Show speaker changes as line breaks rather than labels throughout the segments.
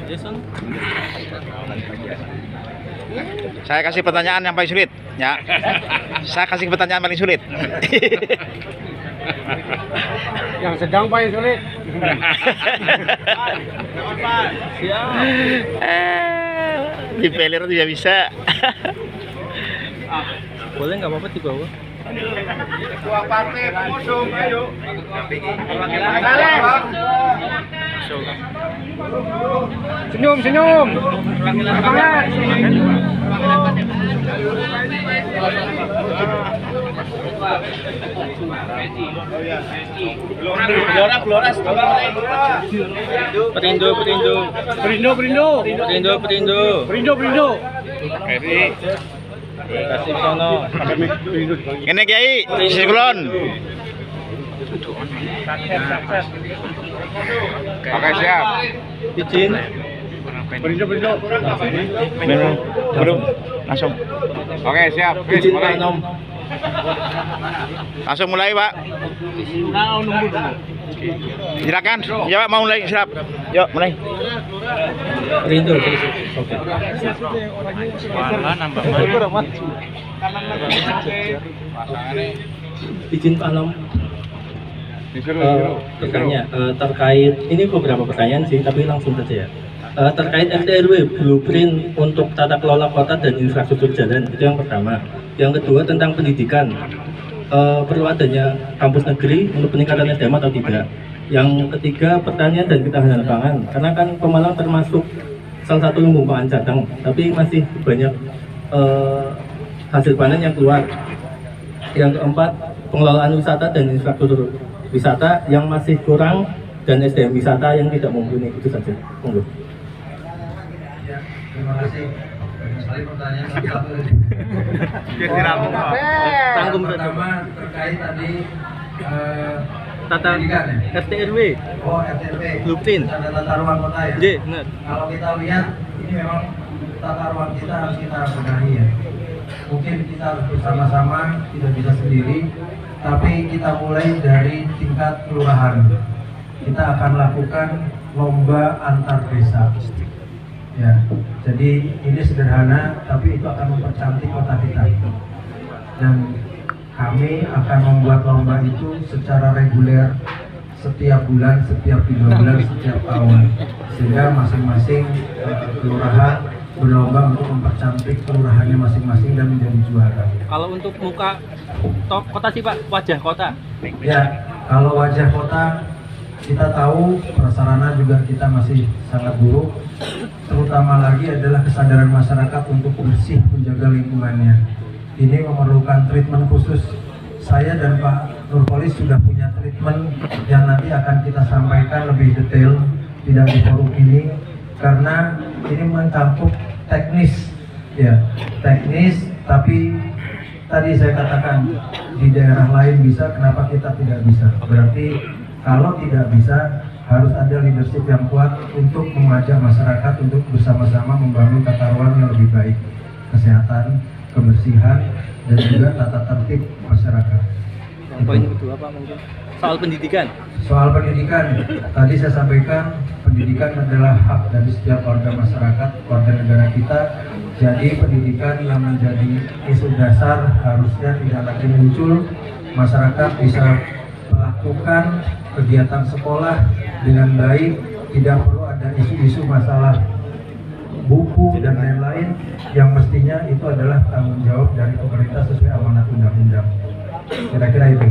Jason.
Saya kasih pertanyaan yang paling sulit, ya. Saya kasih pertanyaan paling sulit.
Yang sedang paling sulit.
Di peler juga bisa.
Boleh nggak apa-apa di bawah.
Ketua partai pengusung, ayo. Senyum, senyum. Semangat.
Perindo. Kasih sono.
Ini Kiai, sisi kulon.
Oke, siap.
Izin.
Belum. Langsung.
Oke, siap.
Izin Pak Nom.
Langsung mulai, Pak. Silakan. Ya, Pak, mau mulai, siap. Yuk, mulai.
Perindo. Oke. Izin Pak Nom. Bertanya terkait ini beberapa pertanyaan sih, tapi langsung saja ya. Terkait RT/RW blueprint untuk tata kelola kota dan infrastruktur jalan, itu yang pertama. Yang kedua tentang pendidikan, perlu adanya kampus negeri untuk peningkatan SDM atau tidak. Yang ketiga pertanian dan ketahanan pangan, karena kan Pemalang termasuk salah satu lumbung pangan cadang, tapi masih banyak hasil panen yang keluar. Yang keempat pengelolaan wisata dan infrastruktur wisata yang masih kurang dan SDM wisata yang tidak mumpuni. Itu saja. Monggo.
Terima kasih. Banyak sekali pertanyaan satu.
Tanggung
Yang pertama terkait tadi
Tata
pendidikan ya?
RT/RW
Oh, RT/RW.
Blueprint.
Tata ruang kota ya.
J, benar.
Kalau kita lihat ini memang tata ruang kita harus kita benahi ya. Mungkin kita harus bersama-sama, tidak bisa sendiri, tapi kita mulai dari tingkat kelurahan. Kita akan lakukan lomba antar desa. Ya, jadi ini sederhana, tapi itu akan mempercantik kota kita. Dan kami akan membuat lomba itu secara reguler, setiap bulan, setiap 3 bulan, setiap tahun, sehingga masing-masing kelurahan berlomba untuk mempercantik kelurahannya masing-masing dan menjadi juara.
Kalau untuk muka kota sih Pak, wajah kota.
Ya, kalau wajah kota kita tahu prasarana juga kita masih sangat buruk, terutama lagi adalah kesadaran masyarakat untuk bersih menjaga lingkungannya. Ini memerlukan treatment khusus. Saya dan Pak Nurpolis sudah punya treatment yang nanti akan kita sampaikan lebih detail, tidak di forum ini, karena ini mencakup teknis, ya teknis. Tapi tadi saya katakan di daerah lain bisa, kenapa kita tidak bisa? Berarti kalau tidak bisa, harus ada leadership yang kuat untuk mengajak masyarakat untuk bersama-sama membangun tata ruang yang lebih baik, kesehatan, kebersihan, dan juga tata tertib masyarakat.
Poin kedua Pak mungkin soal pendidikan.
Soal pendidikan, tadi saya sampaikan pendidikan adalah hak dari setiap warga masyarakat, warga negara kita. Jadi pendidikan yang menjadi isu dasar harusnya tidak lagi muncul. Masyarakat bisa melakukan kegiatan sekolah dengan baik, tidak perlu ada isu-isu masalah buku dan lain-lain yang mestinya itu adalah tanggung jawab dari pemerintah sesuai amanat undang-undang. Kira-kira itu.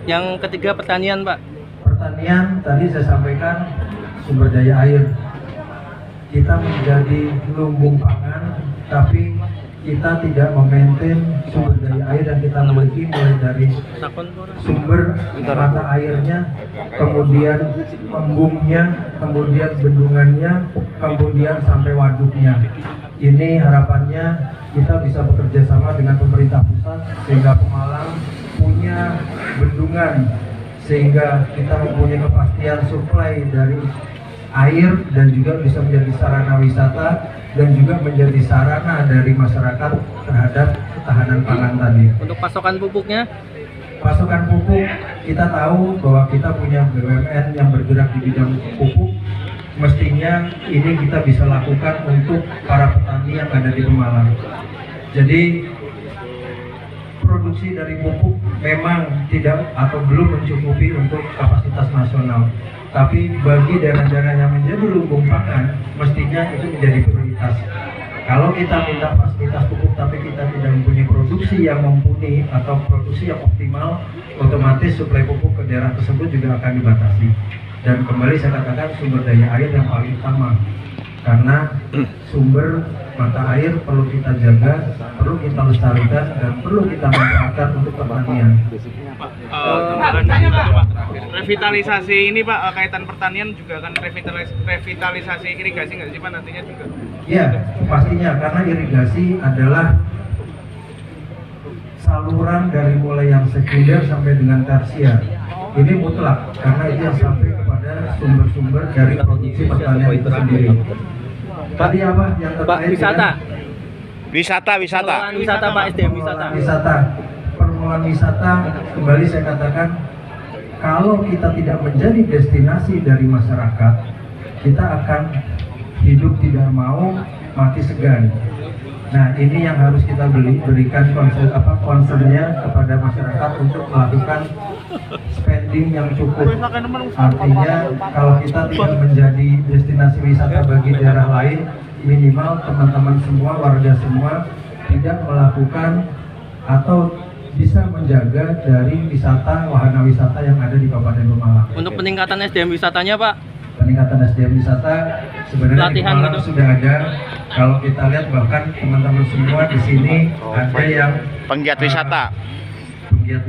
Yang ketiga pertanian Pak.
Pertanian tadi saya sampaikan sumber daya air. Kita menjadi lumbung pangan, tapi kita tidak memaintain sumber daya air yang kita miliki, mulai dari sumber mata airnya, kemudian embungnya, kemudian bendungannya, kemudian sampai waduknya. Ini harapannya kita bisa bekerja sama dengan pemerintah pusat sehingga Pemalang punya bendungan, sehingga kita mempunyai kepastian suplai dari air dan juga bisa menjadi sarana wisata dan juga menjadi sarana dari masyarakat terhadap ketahanan pangan tadi.
Untuk pasokan pupuknya?
Pasokan pupuk, kita tahu bahwa kita punya BUMN yang bergerak di bidang pupuk, mestinya ini kita bisa lakukan untuk para petani yang ada di Pemalang. Jadi produksi dari pupuk memang tidak atau belum mencukupi untuk kapasitas nasional. Tapi bagi daerah-daerah yang menjadi lumbung pangan, mestinya itu menjadi prioritas. Kalau kita minta fasilitas pupuk tapi kita tidak mempunyai produksi yang mumpuni atau produksi yang optimal, otomatis suplai pupuk ke daerah tersebut juga akan dibatasi. Dan kembali saya katakan sumber daya air yang paling utama, karena sumber mata air perlu kita jaga, perlu kita lestarikan, dan perlu kita manfaatkan untuk pertanian.
Revitalisasi ini Pak, kaitan pertanian juga akan revitalisasi irigasi nggak sih Pak nantinya juga?
Ya, pastinya, karena irigasi adalah saluran dari mulai yang sekunder sampai dengan tersier. Ini mutlak, karena itu yang sampai kepada sumber-sumber dari produksi pertanian itu sendiri. Tadi apa yang terkait
wisata.
Wisata.
Pengelolaan wisata Pak, SDM wisata.
Permulaan wisata, kembali saya katakan, kalau kita tidak menjadi destinasi dari masyarakat, kita akan hidup tidak mau, mati segan. Nah, ini yang harus kita berikan concernnya kepada masyarakat untuk melakukan spending yang cukup. Artinya, kalau kita tidak menjadi destinasi wisata bagi daerah lain, minimal teman-teman semua, warga semua tidak melakukan atau bisa menjaga dari wahana wisata yang ada di Kabupaten Pemalang.
Untuk peningkatan SDM wisatanya Pak?
Peningkatan SDM wisata sebenarnya di Pemalang sudah ada. Kalau kita lihat bahkan teman-teman semua di sini ada yang
Penggiat wisata.
Penggiat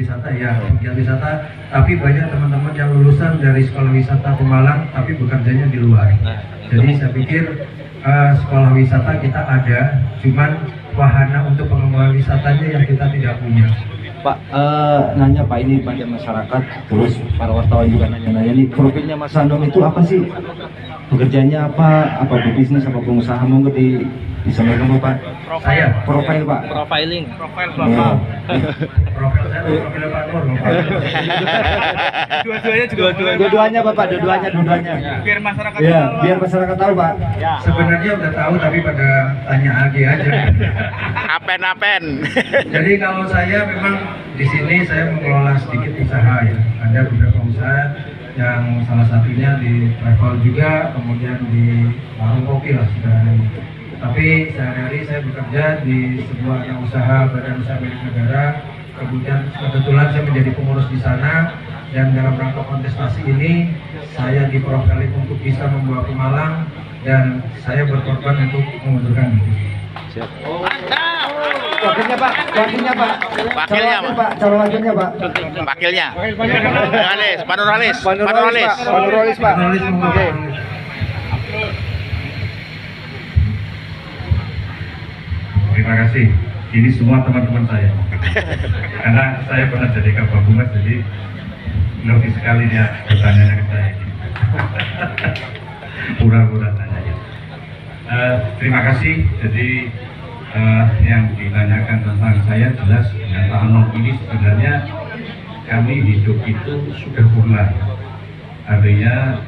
wisata. Tapi banyak teman-teman yang lulusan dari sekolah wisata Pemalang tapi bekerjanya di luar. Jadi saya pikir sekolah wisata kita ada, cuman wahana untuk pengembangan wisatanya yang kita tidak punya.
Pak, nanya Pak, ini banyak masyarakat, terus para wartawan juga nanya-nanya nih, profilnya Mas Sandong itu apa sih? Pekerjaannya apa berbisnis, apa pengusaha? Monggo disampaikan Pak.
Saya
Profil Pak.
Profiling.
Profil
Ya.
Bapak.
profil saya profil Pak Nur.
Dua-duanya juga
Dua-duanya Bapak, dua-duanya.
biar masyarakat
Ya,
tahu, Pak.
biar masyarakat tahu Pak.
Sebenarnya udah tahu tapi pada tanya lagi aja.
Apen.
Jadi kalau saya memang di sini saya mengelola sedikit usaha ya. Ada beberapa usaha yang salah satunya di travel juga, kemudian di warung kopi lah sekarang. Tapi sehari-hari saya bekerja di sebuah usaha badan usaha milik negara. Kemudian kebetulan saya menjadi pengurus di sana, dan dalam rangka kontestasi ini saya diprofiling untuk bisa membawa Pemalang, dan saya berkorban untuk mengundurkan diri.
Wakilnya Pak.
Wakilnya, Pak.
Calon wakilnya Pak.
Wakilnya. Pak Nurhalis.
Pak Nurhalis Pak.
Oke. Terima kasih. Ini semua teman-teman saya. Karena saya pernah jadi Kabak Humas, jadi logis sekali dia bertanya ke saya. Pura-pura tanya. Terima kasih. Jadi yang ditanyakan tentang saya jelas dengan Pak Anom ini sebenarnya kami hidup itu sudah mulai. Artinya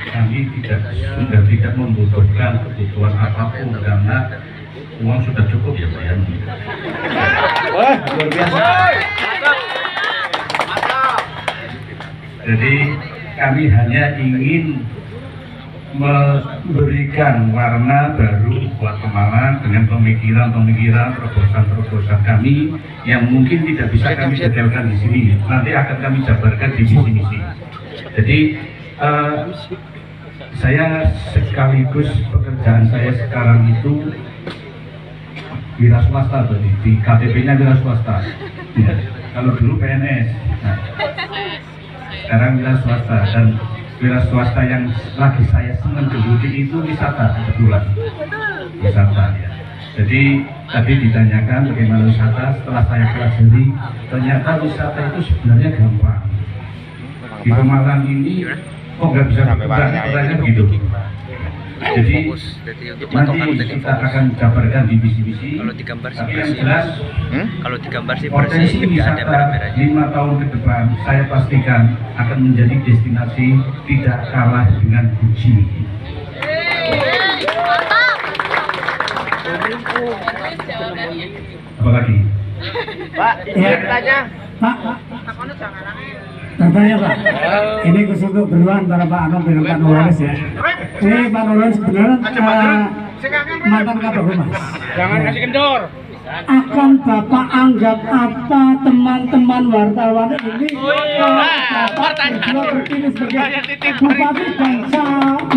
kami sudah tidak membutuhkan kebutuhan apapun karena uang sudah cukup ya Pak ya.
Wah, luar biasa.
Jadi kami hanya ingin memberikan warna baru buat Pemalang dengan pemikiran-pemikiran, terobosan-terobosan kami yang mungkin tidak bisa kami detailkan di sini. Nanti akan kami jabarkan di misi-misi. Jadi saya sekaligus pekerjaan saya sekarang itu wira swasta tadi, di KTP-nya wira swasta. Ya, kalau dulu PNS. Nah, sekarang wira swasta, dan wira swasta yang lagi saya senang geluti itu wisata kebetulan. Wisata ya. Jadi tadi ditanyakan bagaimana wisata, setelah saya pelajari ternyata wisata itu sebenarnya gampang. Di Pemalang ini kok nggak bisa berkurang, pertanyaan begitu. Jadi nanti kita akan gambarkan di visi-visi. Tapi yang jelas potensi wisata 5 tahun ke depan saya pastikan akan menjadi destinasi tidak kalah dengan Guci. Apa lagi?
Pak, tanya.
Katanya Pak, ini khusus untuk berdua antara Pak Anom dengan Pak Nurwanis ya. Ini Pak Nurwanis sebenarnya mantan Kabag Humas.
Jangan kasih kendor.
Akan Bapak anggap apa teman-teman wartawan ini kalau Bapak berdua terpilih sebagai Bupati dan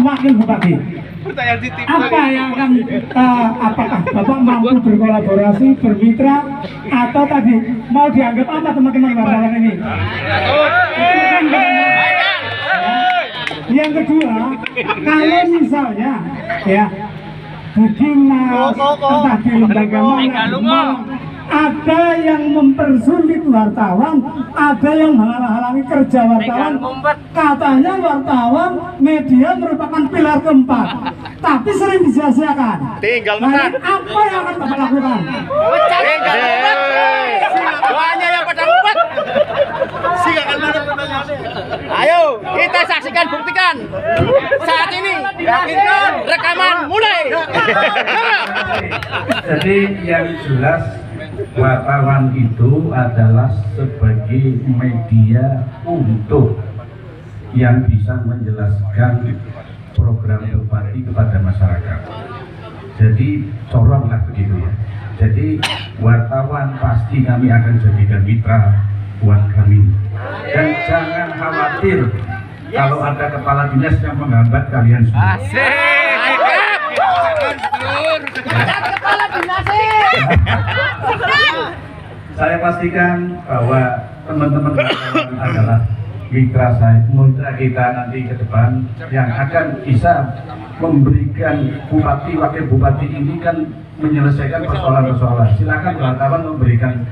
Wakil Bupati?
Pertanyaan titip.
Apa yang akan apakah Bapak mampu berkolaborasi, bermitra, atau tadi mau dianggap apa teman-teman wartawan ini? Yang kedua, kalau misalnya ya di dinas, entah di lembaga mana, ada yang mempersulit wartawan, ada yang menghalang-halangi kerja wartawan. Katanya wartawan media merupakan pilar keempat, tapi sering disia-siakan.
Tinggal
Nah, apa yang akan Bapak lakukan?
Doanya yang pada ngumpet. Ayo, kita saksikan, buktikan. Saat ini, yakinkan, rekaman mulai.
Jadi yang jelas wartawan itu adalah sebagai media untuk yang bisa menjelaskan program bupati kepada masyarakat. Jadi coronglah begitu ya. Jadi wartawan pasti kami akan jadikan mitra buat kami. Dan jangan khawatir kalau ada kepala dinas yang menghambat kalian semua. Saya pastikan bahwa teman-teman wartawan adalah mitra kita nanti ke depan yang akan bisa memberikan bupati, wakil bupati ini kan menyelesaikan persoalan-persoalan. Silakan wartawan memberikan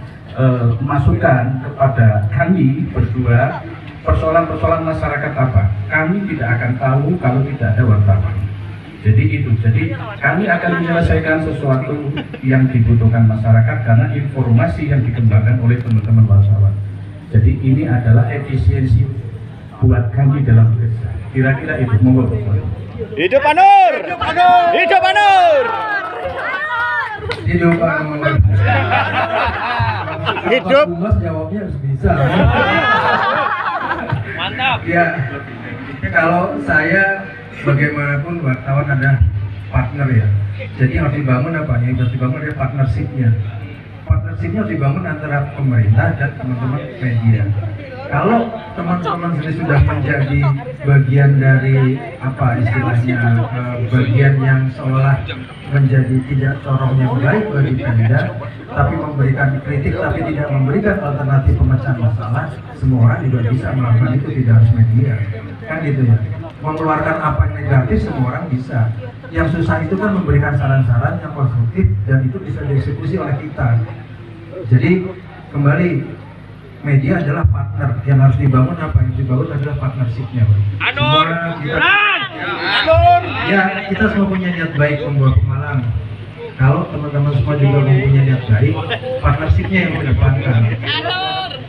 masukan kepada kami berdua, persoalan-persoalan masyarakat apa. Kami tidak akan tahu kalau tidak ada wartawan. Jadi itu, jadi kami akan menyelesaikan sesuatu yang dibutuhkan masyarakat karena informasi yang dikembangkan oleh teman-teman wartawan. Jadi ini adalah efisiensi buat kami dalam bekerja. Kira-kira itu, monggo.
Hidup Pak Nur! Hidup Pak Nur!
Hidup Pak Nur.
Hidup.
Mas jawabnya harus bisa.
Mantap.
Ya, kalau saya bagaimanapun wartawan ada partner ya. Jadi yang harus dibangun apa? Yang harus dibangun ada partnershipnya. Partnershipnya harus dibangun antara pemerintah dan teman-teman media. Kalau teman-teman sudah menjadi bagian dari apa istilahnya bagian yang seolah menjadi tidak corong yang baik bagi Pemda, tapi memberikan kritik tapi tidak memberikan alternatif pemecahan masalah, semua orang juga bisa melakukan itu, tidak harus media, kan gitu ya. Mengeluarkan apa yang negatif semua orang bisa. Yang susah itu kan memberikan saran-saran yang konstruktif dan itu bisa dieksekusi oleh kita. Jadi kembali, media adalah partner yang harus dibangun. Apa yang dibangun adalah partnershipnya.
Anur,
Ya, kita semua punya niat baik membawa Pemalang. Kalau teman-teman semua juga mempunyai niat baik, partnershipnya yang mengedepankan.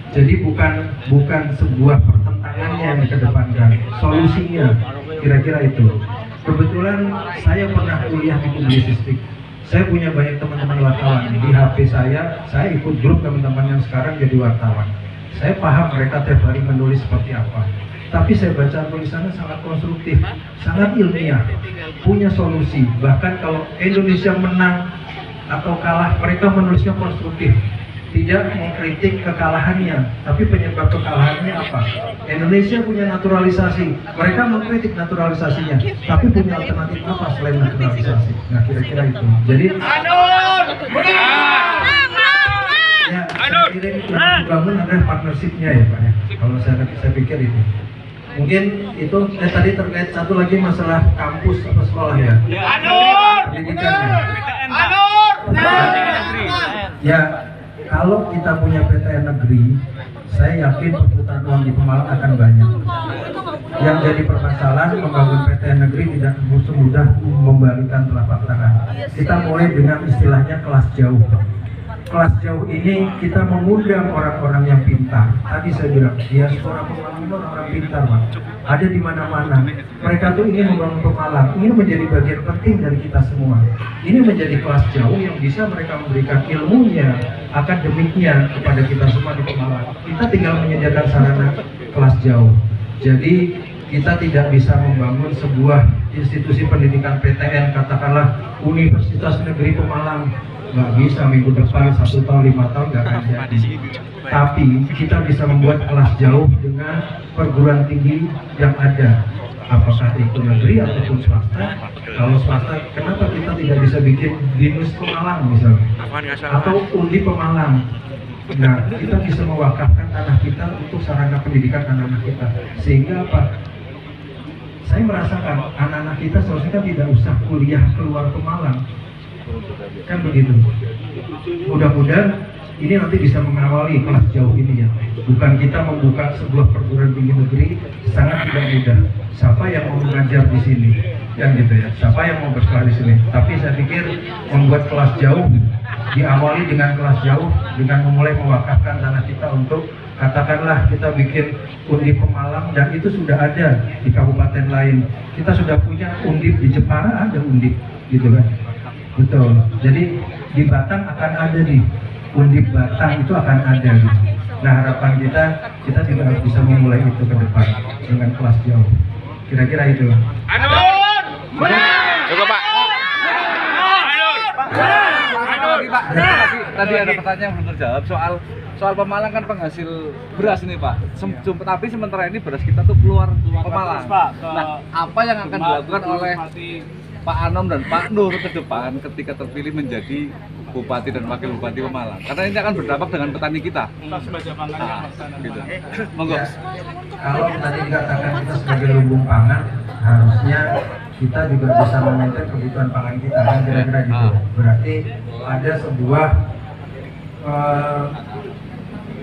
Jadi bukan sebuah pertentangannya yang dikedepankan, solusinya. Kira-kira itu. Kebetulan saya pernah kuliah di publisistik. Saya punya banyak teman-teman wartawan. Di HP saya ikut grup teman-teman yang sekarang jadi wartawan. Saya paham mereka tiap hari menulis seperti apa. Tapi saya baca tulisannya sangat konstruktif, sangat ilmiah, punya solusi. Bahkan kalau Indonesia menang atau kalah, mereka menulisnya konstruktif. Tidak mengkritik kekalahannya, tapi penyebab kekalahannya apa? Indonesia punya naturalisasi, mereka mengkritik naturalisasinya, tapi punya alternatif apa selain naturalisasi? Nah, kira-kira itu. Jadi, ya, saya kira itu yang dibangun adalah partnershipnya ya Pak ya. Kalau saya pikir itu. Mungkin itu tadi terkait satu lagi masalah kampus atau sekolah ya. Pendidikan ya. Kalau kita punya PTN negeri, saya yakin perputaran uang di Pemalang akan banyak. Yang jadi permasalahan membangun PTN negeri tidak semudah membalikan telapak tangan. Kita mulai dengan istilahnya kelas jauh. Kelas jauh ini kita mengundang orang-orang yang pintar. Tadi saya bilang, diaspora Pemalang itu orang pintar, Pak. Ada di mana-mana. Mereka tuh ingin membangun Pemalang. Ini menjadi bagian penting dari kita semua. Ini menjadi kelas jauh yang bisa mereka memberikan ilmunya, akademiknya kepada kita semua di Pemalang. Kita tinggal menyediakan sarana kelas jauh. Jadi kita tidak bisa membangun sebuah institusi pendidikan PTN, katakanlah Universitas Negeri Pemalang. Nggak bisa minggu depan, 1 tahun, 5 tahun nggak akan jadi. Tapi kita bisa membuat kelas jauh dengan perguruan tinggi yang ada, apakah itu negeri ataupun swasta. Kalau swasta, kenapa kita tidak bisa bikin BINUS Pemalang misalnya, atau Undi Pemalang? Nah, kita bisa mewakafkan tanah kita untuk sarana pendidikan anak-anak kita, sehingga apa? Saya merasakan anak-anak kita seharusnya kan tidak usah kuliah keluar Pemalang. Kan begitu. Mudah-mudahan ini nanti bisa mengawali kelas jauh ini ya. Bukan kita membuka sebuah perguruan tinggi negeri, sangat tidak mudah. Siapa yang mau mengajar di sini? Kan gitu ya. Siapa yang mau bersekolah di sini? Tapi saya pikir membuat kelas jauh, diawali dengan kelas jauh, dengan memulai mewakafkan tanah kita untuk, katakanlah kita bikin Undip Pemalang, dan itu sudah ada di kabupaten lain. Kita sudah punya Undip di Jepara, ada Undip gitu kan. Betul. Jadi di Batang akan ada nih, Undip Batang itu akan ada gitu. Nah, harapan kita juga harus bisa memulai itu ke depan dengan kelas jauh. Kira-kira itu.
Cukup, Pak.
Tadi ada pertanyaan yang belum terjawab soal Pemalang kan penghasil beras ini, Pak. Tapi sementara ini beras kita tuh keluar Pemalang. Nah, apa yang akan dilakukan oleh Pak Anom dan Pak Nur ke depan ketika terpilih menjadi Bupati dan Wakil Bupati Pemalang? Karena ini akan berdampak dengan petani kita. Gitu. Monggo.
Kalau tadi dikatakan kita sebagai lumbung pangan, harusnya kita juga bisa memaintain kebutuhan pangan kita, kan kira-kira gitu. Berarti ada sebuah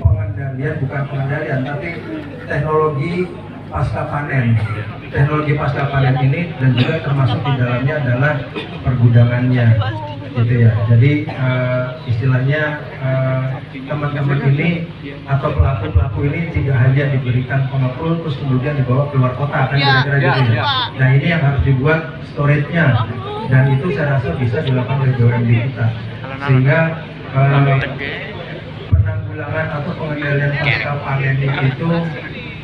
pengendalian, bukan pengendalian, tapi teknologi pasca panen. Teknologi pasca panen ini dan juga termasuk di dalamnya adalah pergudangannya, gitu ya. Jadi istilahnya teman-teman ini atau pelaku-pelaku ini tidak hanya diberikan pengepul terus kemudian dibawa keluar kota, kan kira-kira gitu ya. Nah, ini yang harus dibuat storage-nya, dan itu saya rasa bisa dilakukan oleh BUMD kita, sehingga penanggulangan atau pengendalian pasca panen itu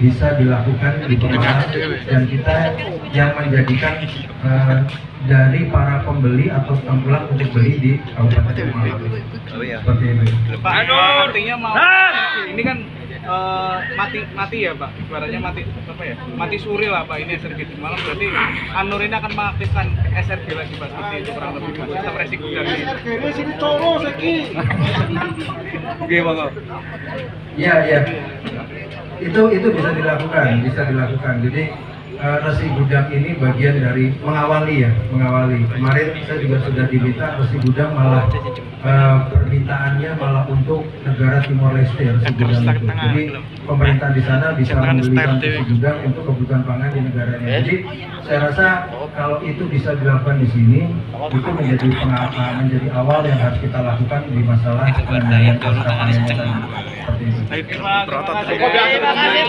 bisa dilakukan di Pemalang, dan kita yang menjadikan dari para pembeli atau tengkulak untuk beli di Kabupaten Pemalang. Seperti itu.
Pak, artinya mau ini kan mati ya, Pak. Ibaratnya mati suri lah, Pak. Ini SRG di Malang, berarti Anur ini akan mengaktifkan SRG lagi, Pak. Seperti itu kurang lebih, Pak. Sistem resiko dari sini coro seki.
Oke, monggo.
Iya. Itu bisa dilakukan. Jadi resi gudang ini bagian dari mengawali. Kemarin saya juga sudah diminta resi gudang, malah permintaannya malah untuk negara Timor Leste resi gudang itu. Jadi pemerintah di sana bisa membelikan resi gudang untuk kebutuhan pangan di negaranya. Jadi saya rasa kalau itu bisa dilakukan di sini, itu menjadi awal yang harus kita lakukan di masalah pengendalian pasca panen tadi. Seperti itu.
Terima kasih.